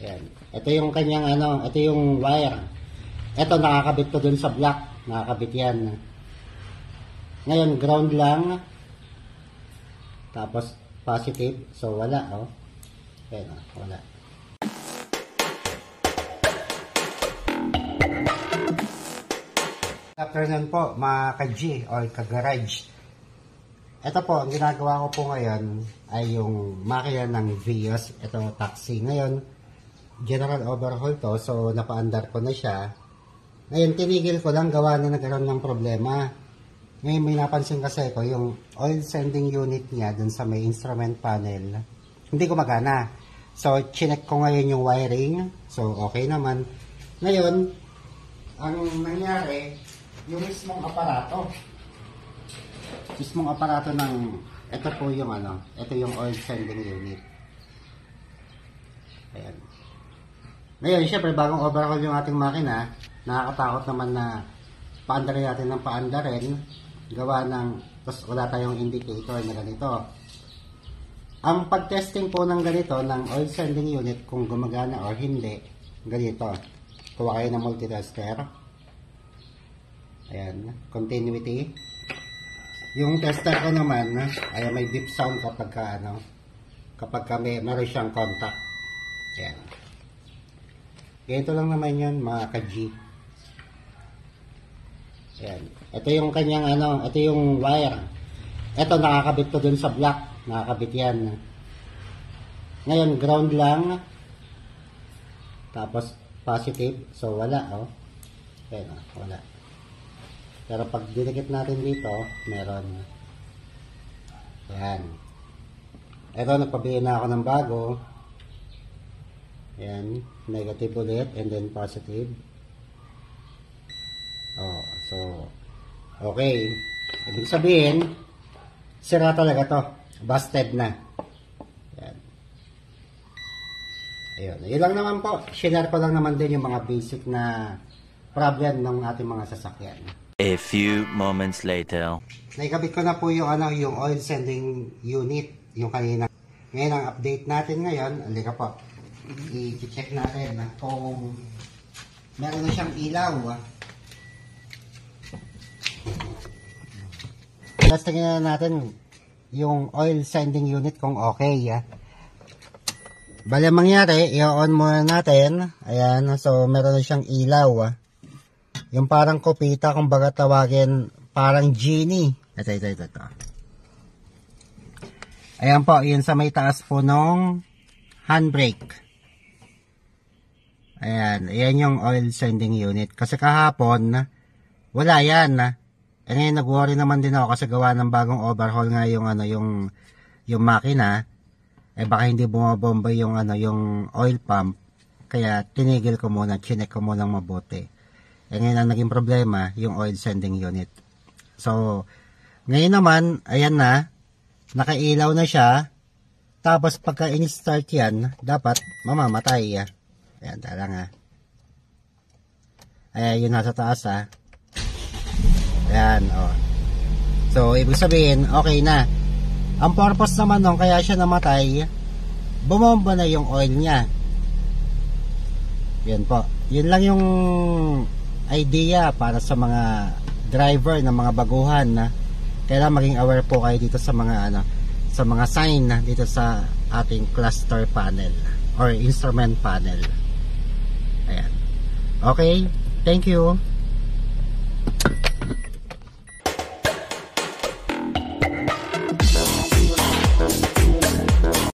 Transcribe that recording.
Ayan. Ito yung kanyang ito yung wire. Ito nakakabit ko dun sa block. Nakakabit yan. Ngayon ground lang. Tapos positive. So wala Ayan wala. Afternoon po mga ka-G or ka-garage. Ito po, ang ginagawa ko po ngayon ay yung makina ng Vios. Ito taxi. Ngayon, general overhaul to. So, napa-under ko na siya. Ngayon, tinigil ko lang gawa na nagkaroon ng problema. Ngayon, may napansin kasi ko yung oil sending unit niya dun sa may instrument panel. Hindi gumagana. So, chinek ko ngayon yung wiring. So, okay naman. Ngayon, ang nangyari, yung mismong aparato ng ito po yung ito yung oil sending unit. Ayan. Ngayon, syempre bagong overhaul yung ating makina, nakakatakot naman na paandarin natin ng paandarin gawa ng, tapos wala tayong indicator na ganito. Ang pag-testing po ng ganito ng oil sending unit kung gumagana or hindi, ganito. Kuha kayo ng multitester. Ayan, continuity. Yung tester ko naman ay may beep sound kapag meron siyang contact. Ayan. Ganito lang naman yun mga ka-G. Ayan. Ito yung kanyang ito yung wire. Ito nakakabit ko dun sa block. Nakakabit yan. Ngayon ground lang. Tapos positive. So wala Ayan wala. Pero pag dinikit natin dito, meron. Ayan. Ito, nagpabili na ako ng bago. Ayan. Negative ulit and then positive. So, okay. Ibig sabihin, sira talaga to. Busted na. Ayan. Ayun. Yun lang naman po. Share ko lang naman din yung mga basic na problem ng ating mga sasakyan. A few moments later. Naikabit ko na po yung yung oil sending unit, yung kanina. Ngayon ang update natin ngayon, halika po. I-check natin kung meron na siyang ilaw. Testingin na natin yung oil sending unit kung okay. Bale mangyari, i-on muna natin. Ayan, so meron na siyang ilaw. Yung parang kopita, kung baga tawagin, parang genie. Ito. Ayan po, yun sa may taas po nung handbrake. Ayan yung oil sending unit. Kasi kahapon, wala yan. Ngayon, nag-worry naman din ako kasi gawa ng bagong overhaul nga yung, yung makina. Baka hindi bumabomba yung, yung oil pump. Kaya, tinigil ko muna, chinek ko muna mabuti. Ngayon ang naging problema, yung oil sending unit. So, ngayon naman, ayan na, nakailaw na siya. Tapos, pagka in-start yan, dapat mamamatay. Ayan, talang Ayan, yun nasa taas Ayan, So, ibig sabihin, okay na. Ang purpose naman nung kaya siya namatay, bumomba na yung oil niya. Yan po. Yun lang yung idea para sa mga driver ng mga baguhan na kailangan maging aware po kayo dito sa mga sa mga sign dito sa ating cluster panel or instrument panel. Ayan. Okay, thank you.